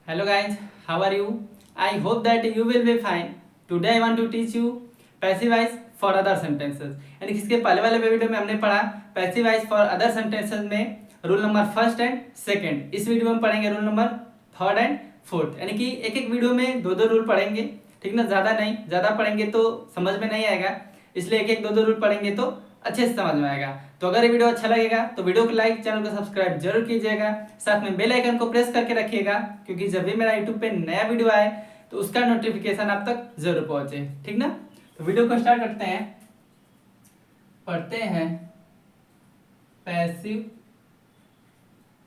Hello guys, how are you? I hope that you will be fine. Today I want to teach you passive voice for other sentences. यानी कि इसके पहले वाले video में हमने पढ़ा passive voice for other sentences में rule number first and second. इस वीडियो में पढ़ेंगे rule number third and fourth. यानी कि एक एक वीडियो में दो दो रूल पढ़ेंगे, ठीक ना, ज़्यादा नहीं। ज़्यादा पढ़ेंगे तो समझ में नहीं आएगा, इसलिए एक एक दो दो रूल पढ़ेंगे तो अच्छे से समझ में आएगा। तो अगर ये वीडियो अच्छा लगेगा तो वीडियो को लाइक, चैनल को सब्सक्राइब जरूर कीजिएगा, साथ में बेल आइकन को प्रेस करके रखिएगा, क्योंकि जब भी मेरा यूट्यूब पे नया वीडियो आए तो उसका नोटिफिकेशन आप तक जरूर पहुंचे, ठीक ना। तो वीडियो को स्टार्ट करते हैं। पढ़ते हैं passive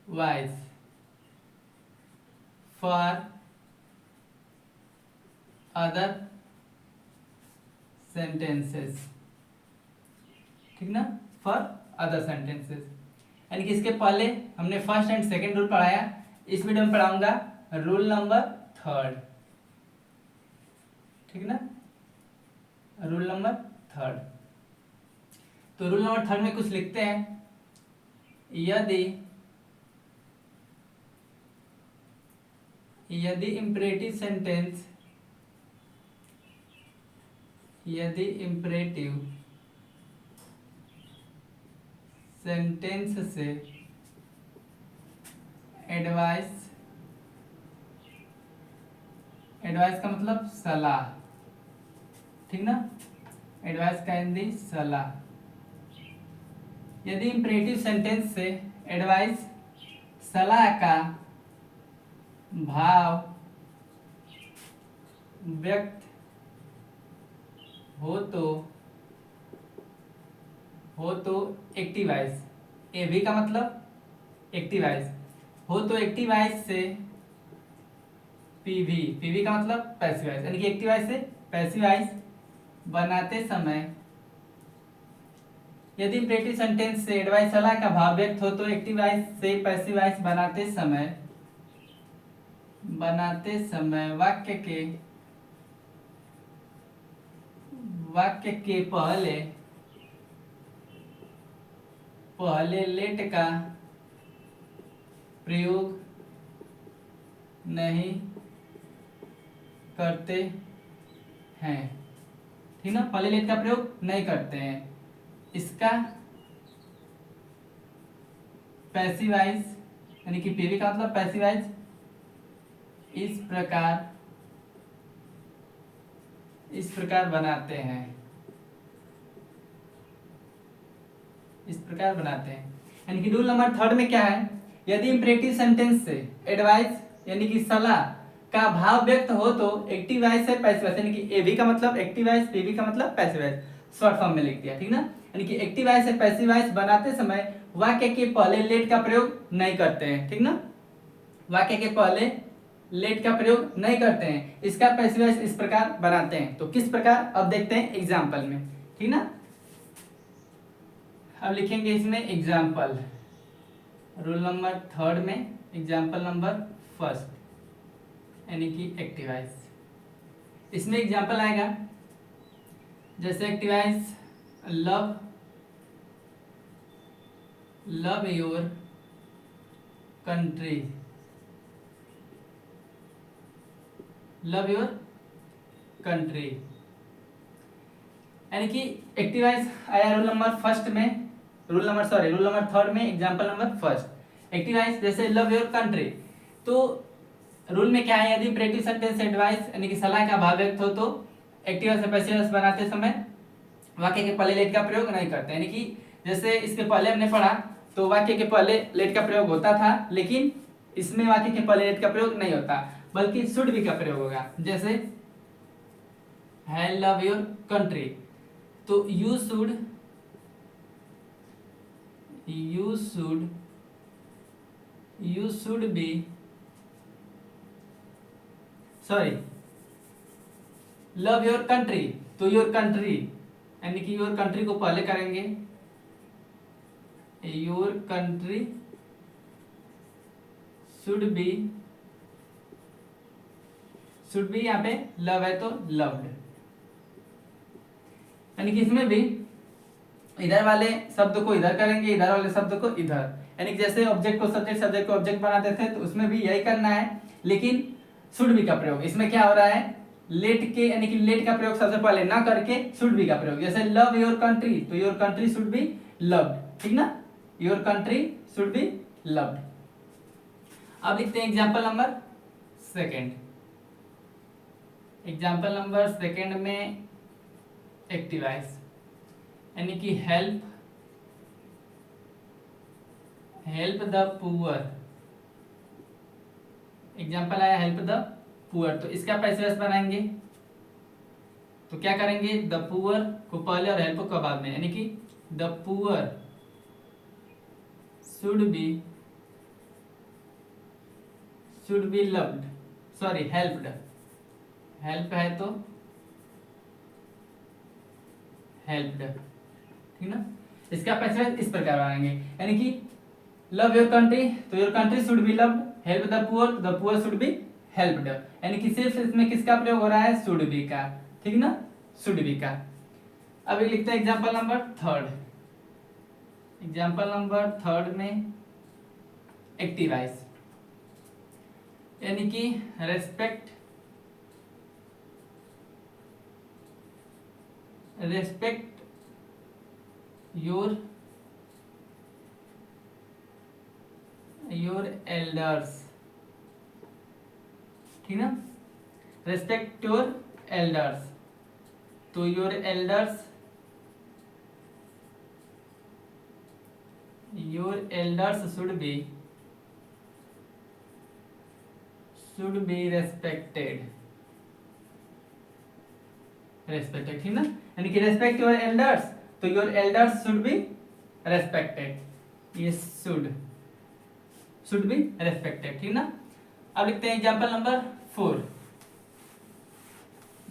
voice for other sentences, ठीक ना, फॉर अदर सेंटेंसेस। यानी कि इसके पहले हमने फर्स्ट एंड सेकंड रूल पढ़ाया, इस वीडियो में पढ़ाऊंगा रूल नंबर थर्ड, ठीक ना, रूल नंबर थर्ड। तो रूल नंबर थर्ड में कुछ लिखते हैं, यदि इंपरेटिव सेंटेंस, यदि इंपरेटिव सेंटेंस से एडवाइस, एडवाइस का मतलब सलाह, ठीक ना, एडवाइस का हिंदी सलाह। यदि इंपरेटिव सेंटेंस से एडवाइस, सलाह का भाव व्यक्त हो तो एक्टिव वॉइस, एवी का मतलब एक्टिव वॉइस, हो तो एक्टिव वॉइस से पीवी, पीवी का मतलब पैसिव वॉइस, यानी कि एक्टिव वॉइस से पैसिव वॉइस बनाते समय, यदि इंपरेटिव सेंटेंस से एडवाइस, सलाह का भाव व्यक्त हो तो एक्टिव वॉइस से पैसिव वॉइस बनाते समय वाक्य के पहले लेट का प्रयोग नहीं करते हैं, ठीक ना, पहले लेट का प्रयोग नहीं करते हैं। इसका पैसिव वॉइस, यानी कि पीवी का मतलब पैसिव वॉइस, इस प्रकार बनाते हैं, इस प्रकार बनाते हैं। यानी कि रूल नंबर थर्ड में क्या है, यदि इंपरेटिव सेंटेंस से एडवाइस यानी कि सलाह का भाव व्यक्त हो तो एक्टिव वॉइस से पैसिव वॉइस, यानी कि एवी का मतलब एक्टिव वॉइस, पीवी का मतलब पैसिव वॉइस, शॉर्ट फॉर्म में लिख दिया, ठीक ना। यानी कि एक्टिव वॉइस से पैसिव वॉइस बनाते समय वाक्य के पहले लेट का प्रयोग नहीं करते हैं, ठीक ना, वाक्य के पहले लेट का प्रयोग नहीं करते हैं। इसका पैसिव वॉइस इस प्रकार बनाते हैं। तो किस प्रकार, अब देखते हैं एग्जाम्पल में, ठीक ना। अब लिखेंगे इसमें एग्जाम्पल, रूल नंबर थर्ड में एग्जाम्पल नंबर फर्स्ट, यानी कि एक्टिव वॉइस। इसमें एग्जाम्पल आएगा जैसे active voice, love your country, love your country, यानी कि एक्टिव वॉइस आया रूल नंबर फर्स्ट में, रूल नंबर थर्ड में example number first. Active voice जैसे लव योर कंट्री, तो रूल में क्या है, यदि इंपरेटिव सेंटेंस एडवाइस यानी कि सलाह का भाव व्यक्त हो तो एक्टिव वॉइस से पैसिव वॉइस बनाते समय वाक्य के पहले लेट का प्रयोग नहीं करते। यानी कि जैसे इसके पहले हमने पढ़ा तो वाक्य के पहले लेट का प्रयोग होता था, लेकिन इसमें वाक्य के पहले लेट का प्रयोग नहीं होता, बल्कि शुड भी का प्रयोग होगा। जैसे आई लव योर कंट्री, तो you should be, sorry, love your country, तो योर कंट्री यानी कि योर कंट्री को पहले करेंगे, योर कंट्री शुड बी यहाँ पे लव है तो लव्ड, यानी कि इसमें भी इधर वाले शब्द को इधर करेंगे, इधर वाले शब्द को इधर, यानी कि जैसे ऑब्जेक्ट को सब्जेक्ट, सब्जेक्ट को ऑब्जेक्ट बनाते थे, तो उसमें भी यही करना है लेकिन शुड बी का प्रयोग, इसमें क्या हो रहा है, लेट के यानी कि लेट का प्रयोग सबसे पहले ना करके शुड बी का प्रयोग। जैसे लव योर कंट्री, तो your country should be loved, ठीक ना, your country should be loved. अब लिखते हैं example number second. Example number second में एक्टिवाइज यानी कि हेल्प द पुअर। एग्जाम्पल आया हेल्प द पुअर, तो इसका पैसिव बनाएंगे तो क्या करेंगे, द पुअर को पहले और हेल्प को बाद में, यानी कि the poor should be loved, sorry helped, help है तो हेल्प्ड, ठीक ना। इसका पैसिव इस प्रकार बनाएंगे, यानी कि लव योर कंट्री, तो your country should be loved, help the poor, the poor should be helped, यानी कि सिर्फ इसमें किसका प्रयोग हो रहा है, शुड बी का, ठीक ना, शुड बी का। अब लिखते हैं example number third. Example number third में एक्टिवाइज यानी कि रेस्पेक्ट योर एल्डर्स, ठीक ना, रेस्पेक्ट योर एल्डर्स, तो your elders should be respected, ठीक ना, यानी कि रेस्पेक्ट योर एल्डर्स, तो your elders should be respected, ये शुड बी रेस्पेक्टेड, ठीक ना। अब लिखते हैं एग्जाम्पल नंबर 4।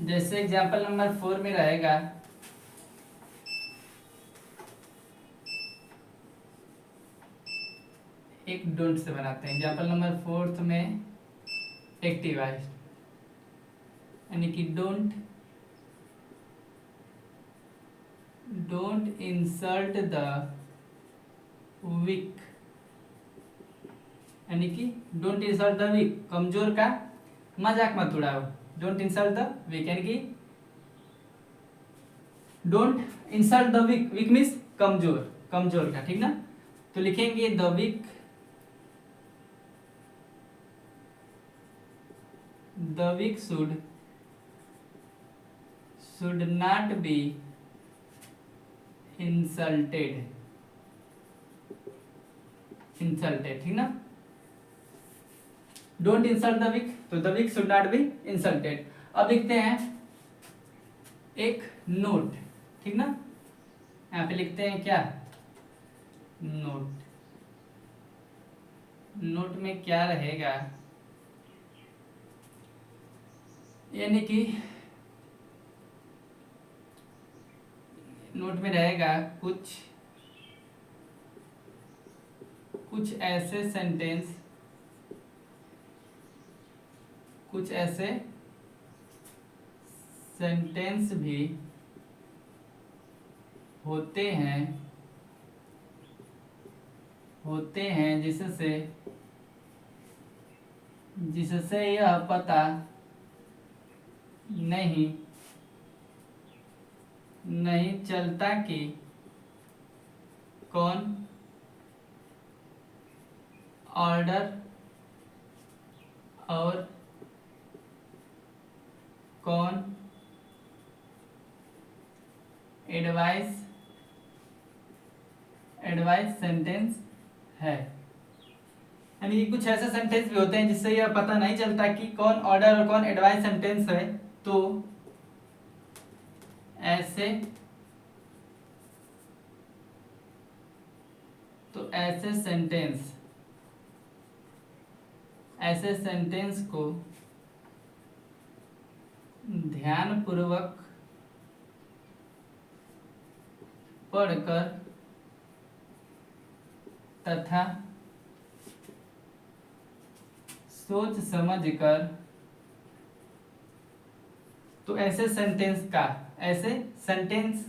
जैसे एग्जाम्पल नंबर 4 में रहेगा एक डोंट से बनाते हैं। एग्जाम्पल नंबर 4 में एक्टिवाइज यानी कि डोंट इंसल्ट द वीक, यानी कि डोंट इंसल्ट द वीक, कमजोर का मजाक मत उड़ाओ, डोंट इंसल्ट द वीक, यानी कि don't insult the weak, weak means कमजोर का, ठीक ना। तो लिखेंगे the weak should not be insulted, ठीक ना। डोंट इंसल्ट द वीक, तो the weak should not be insulted. अब लिखते हैं एक नोट, ठीक ना, यहाँ पे लिखते हैं क्या, नोट में क्या रहेगा, यानी कि नोट में रहेगा कुछ ऐसे सेंटेंस भी होते हैं जिससे यह पता नहीं चलता कि कौन ऑर्डर और कौन एडवाइस सेंटेंस है, यानी कि कुछ ऐसे सेंटेंस भी होते हैं जिससे यह पता नहीं चलता कि कौन ऑर्डर और कौन एडवाइस सेंटेंस है। तो ऐसे सेंटेंस को ध्यानपूर्वक पढ़कर तथा सोच समझकर, तो ऐसे सेंटेंस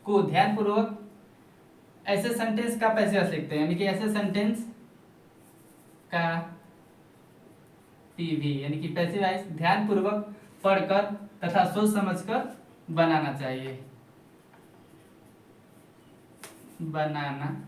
को ध्यानपूर्वक, ऐसे सेंटेंस का पैसिव लिखते हैं, यानी कि ऐसे सेंटेंस का पीवी, यानी कि पैसिव वॉइस ध्यानपूर्वक पढ़कर तथा सोच समझकर बनाना चाहिए, बनाना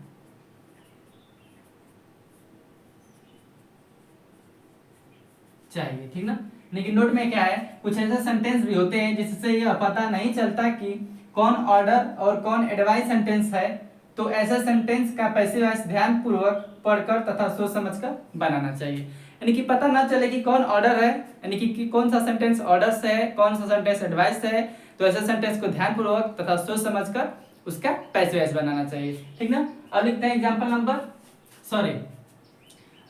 चाहिए, ठीक ना। लेकिन नोट में क्या है, कुछ ऐसे सेंटेंस भी होते हैं जिससे यह पता नहीं चलता कि कौन ऑर्डर और कौन एडवाइस सेंटेंस है, तो ऐसे सेंटेंस का पैसिव वॉइस ध्यानपूर्वक पढ़कर तथा सोच समझकर बनाना चाहिए, यानी कि पता ना चले कि कौन ऑर्डर है, यानी कि कौन सा सेंटेंस ऑर्डर से है, कौन सा सेंटेंस एडवाइस से है, तो ऐसे सेंटेंस को ध्यानपूर्वक तथा सोच समझकर उसका पैसिव वॉइस बनाना चाहिए, ठीक ना। अब लिखते हैं एग्जाम्पल नंबर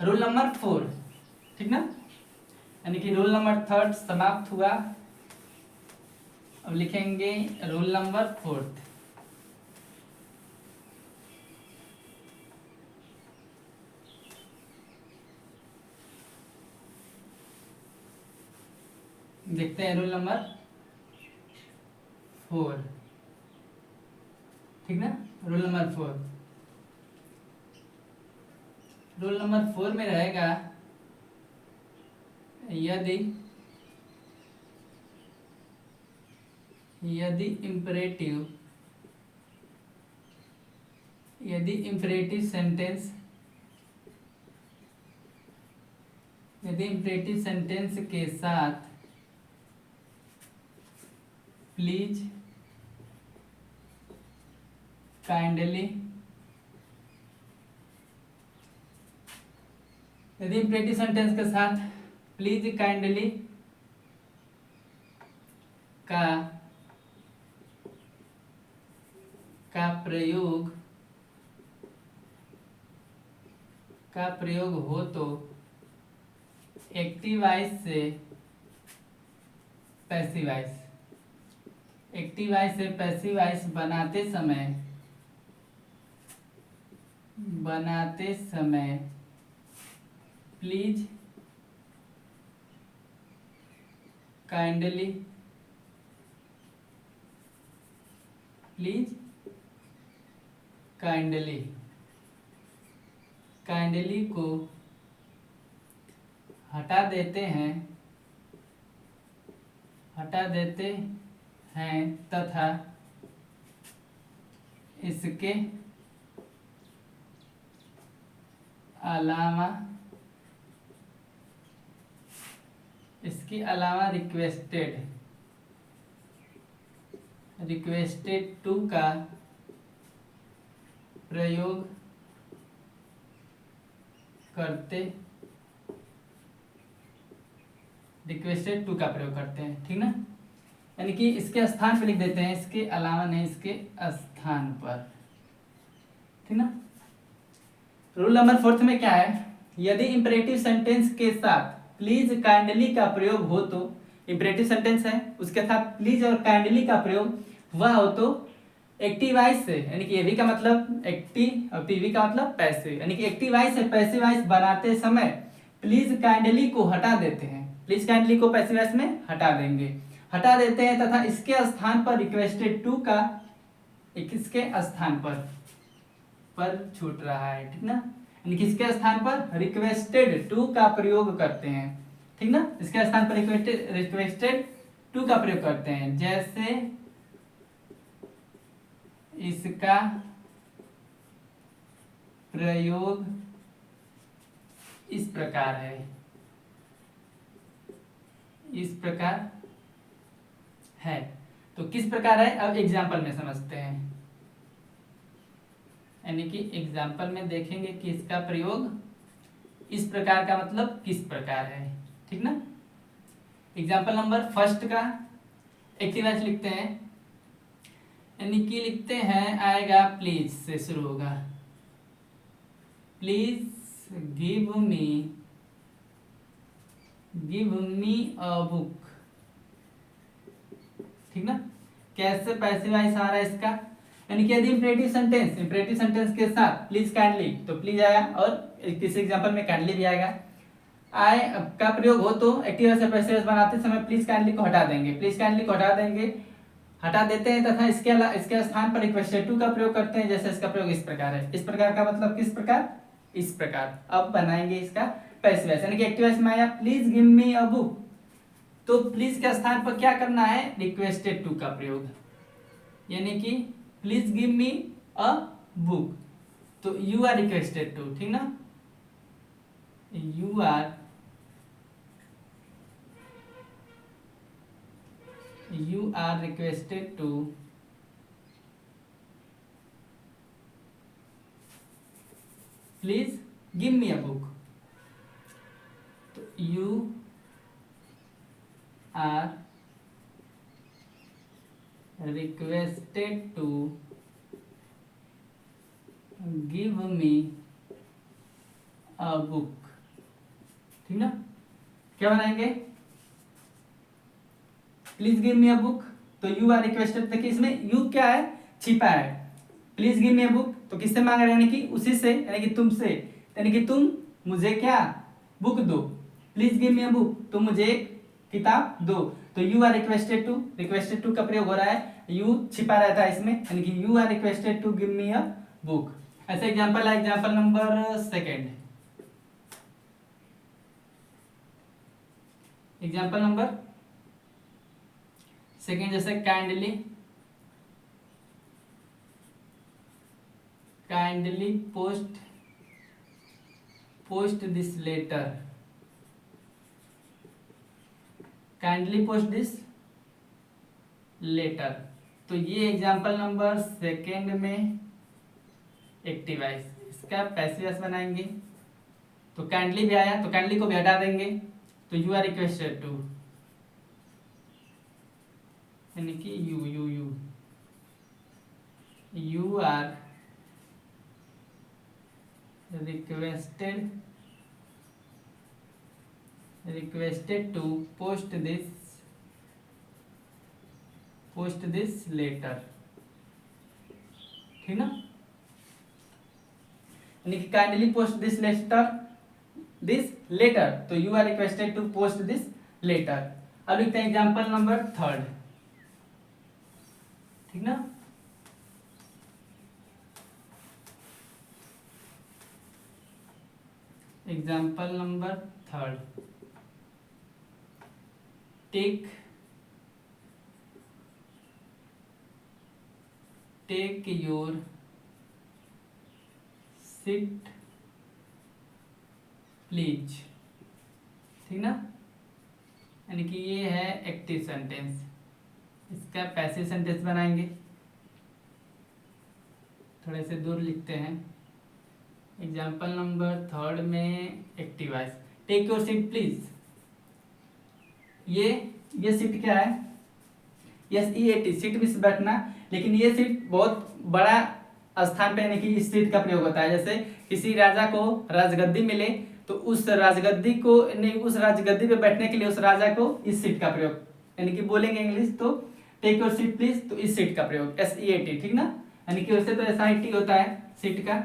रूल नंबर 4, ठीक ना, यानी कि रूल नंबर 3 समाप्त हुआ। अब लिखेंगे रूल नंबर 4। देखते हैं रूल नंबर 4, ठीक ना। रूल नंबर 4, रूल नंबर 4 में रहेगा यदि इंपरेटिव सेंटेंस के साथ प्लीज काइंडली, यदि इंपरेटिव सेंटेंस के साथ प्लीज काइंडली का प्रयोग हो तो एक्टिव वॉइस से पैसिव वॉइस बनाते समय प्लीज काइंडली को हटा देते हैं तथा इसके अलावा रिक्वेस्टेड टू का प्रयोग करते हैं, ठीक ना, यानी कि इसके स्थान पर लिख देते हैं, इसके अलावा नहीं, इसके स्थान पर, ठीक ना। रूल नंबर 4 में क्या है, यदि इंपरेटिव सेंटेंस के साथ प्लीज काइंडली का प्रयोग हो तो, इंपरेटिव सेंटेंस है उसके साथ प्लीज और काइंडली का प्रयोग हुआ हो तो एक्टिव वॉइस से, यानी कि एवी का मतलब एक्टिव और पीवी का मतलब पैसिव, यानी कि एक्टिव वॉइस से पैसिव वॉइस बनाते समय प्लीज काइंडली को हटा देते हैं, प्लीज काइंडली को पैसिव वॉइस में हटा देते हैं तथा इसके स्थान पर रिक्वेस्टेड टू का इसके स्थान पर छूट रहा है, ठीक ना, यानी कि इसके स्थान पर रिक्वेस्टेड टू का प्रयोग करते हैं, ठीक ना, इसके स्थान पर रिक्वेस्टेड टू का प्रयोग करते हैं, जैसे इसका प्रयोग इस प्रकार है, तो किस प्रकार है, अब एग्जाम्पल में समझते हैं, यानी कि एग्जाम्पल में देखेंगे कि इसका प्रयोग इस प्रकार का मतलब किस प्रकार है, ठीक ना। एग्जाम्पल नंबर 1 का एक्टिव वॉइस लिखते हैं, यानी कि लिखते हैं, आएगा प्लीज से शुरू होगा, please give me a book, ठीक ना। कैसे पैसिव वॉइस आ रहा है इसका, यानी कि यदि इंपरेटिव सेंटेंस के साथ प्लीज काइंडली, तो प्लीज आया और किसी एग्जांपल में काइंडली भी आएगा, आए का प्रयोग हो तो एक्टिव वॉइस से पैसिव वॉइस बनाते समय प्लीज काइंडली को हटा देते हैं तथा इसके स्थान पर रिक्वेस्टेड टू का प्रयोग करते हैं, जैसे इसका प्रयोग इस प्रकार है, इस प्रकार का मतलब किस प्रकार, इस प्रकार। अब बनाएंगे इसका पैसिव वॉइस, यानी कि एक्टिव वॉइस में आया please give me a book, तो प्लीज के स्थान पर क्या करना है, रिक्वेस्टेड टू का प्रयोग, यानी कि please give me a book, तो यू आर रिक्वेस्टेड टू, ठीक ना, you are requested to please give me a book, तो you are requested to give me a book, ठीक ना, क्या बनाएंगे, please give me a book, तो you are requested, देखिए इसमें यू क्या है, छिपा है, please give me a book तो किससे मांग रहे हैं, यानी कि उसी से, यानी कि तुमसे, यानी कि तुम मुझे क्या बुक दो, please give me a book, तुम मुझे एक किताब दो, तो यू आर रिक्वेस्टेड टू का प्रयोग हो रहा है, यू छिपा रहता है इसमें, यानी कि you are requested to give me a book. ऐसे एग्जांपल है, example number second, example number second, जैसे kindly post this letter, kindly post this letter, तो ये एग्जांपल नंबर सेकंड में एक्टिव वॉइस, इसका पैसिव वॉइस बनाएंगे, तो काइंडली भी आया तो काइंडली को भी हटा देंगे, तो यू आर रिक्वेस्टेड टू, यानी कि you are requested to post this letter, ठीक ना, यानी कि काइंडली पोस्ट दिस लेटर, तो you are requested to post this letter. अब लिखते हैं एग्जांपल नंबर थर्ड, ठीक ना, example number third, take your seat please, ठीक ना, यानी कि ये है एक्टिव सेंटेंस, इसका पैसिव सेंटेंस बनाएंगे, थोड़े से दूर लिखते हैं, एग्जाम्पल नंबर थर्ड में active voice, take your seat please, ये सीट क्या है, SEAT, सीट में बैठना, लेकिन ये सीट बहुत बड़ा स्थान पे, यानी कि इस सीट का प्रयोग होता है, जैसे किसी राजा को राजगद्दी मिले तो उस राजगद्दी को, नहीं उस राजगद्दी पे बैठने के लिए उस राजा को इस सीट का प्रयोग, यानी कि बोलेंगे इंग्लिश तो टेक योर सीट प्लीज, तो इस सीट का प्रयोग SEAT, ठीक ना, यानी कि वैसे तो SIT होता है सीट का,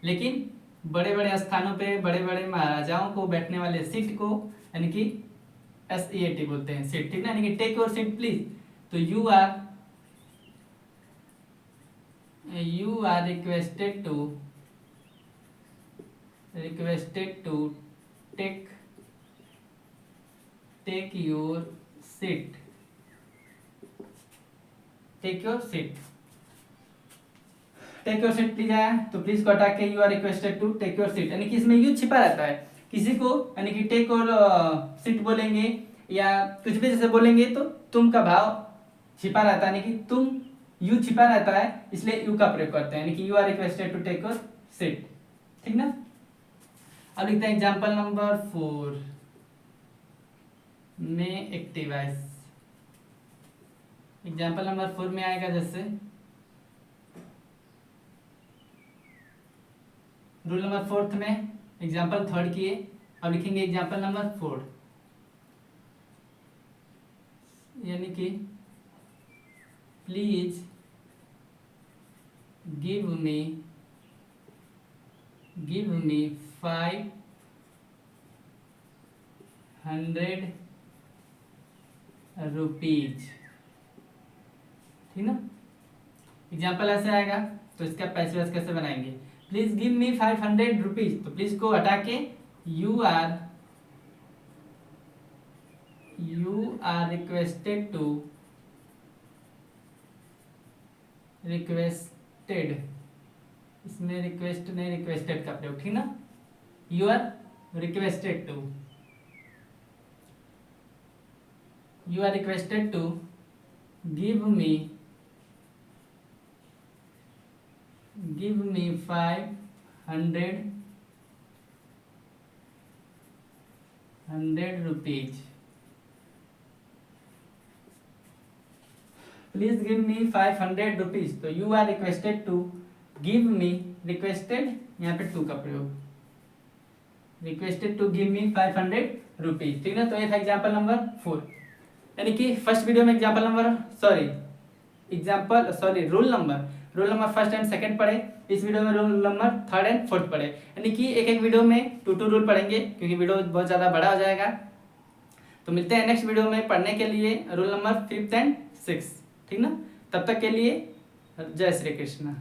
लेकिन बड़े बड़े स्थानों पे बड़े बड़े महाराजाओं को बैठने वाले सीट को, यानी कि SEAT बोलते हैं सीट, ठीक ना, यानी कि टेक योर सीट प्लीज, तो you are requested to take your seat please आया, तो प्लीज को हटा के you are requested to take your seat, यानी कि इसमें यू छिपा रहता है, किसी को यानी कि टेक और सीट बोलेंगे या कुछ भी जैसे बोलेंगे तो तुम का भाव छिपा रहता है, यानी कि तुम यू छिपा रहता है, इसलिए यू का प्रयोग करते हैं, यानी कि you are requested to take your seat, ठीक ना। अब लिखते हैं एग्जांपल नंबर 4 में एक्टिव वॉइस, एग्जांपल नंबर 4 में आएगा, जैसे रूल नंबर 4 में एग्जांपल थर्ड किए, अब लिखेंगे एग्जांपल नंबर 4, यानी कि प्लीज गिव मी 500 रुपीज, ठीक ना, एग्जाम्पल ऐसे आएगा, तो इसका पैसिव वॉइस कैसे बनाएंगे, प्लीज गिव मी 500 रुपीज, तो प्लीज को हटा के यू आर रिक्वेस्टेड, इसमें रिक्वेस्ट नहीं, रिक्वेस्टेड का प्रयोग, ठीक ना। You are requested to give me 500 rupees, please give me 500 rupees. तो you are requested to give me, requested यहाँ पे टू का प्रयोग, requested to give me 500 rupees, ठीक ना। तो ये था एग्जाम्पल नंबर 4। यानी कि फर्स्ट वीडियो में rule number first and second पढ़े, इस वीडियो में rule number third and fourth पढ़े। यानी कि एक एक वीडियो में 2 रूल पढ़ेंगे, क्योंकि वीडियो बहुत ज़्यादा बड़ा हो जाएगा। तो मिलते हैं नेक्स्ट वीडियो में पढ़ने के लिए rule number 5th and 6th, ठीक ना। तब तक के लिए जय श्री कृष्ण।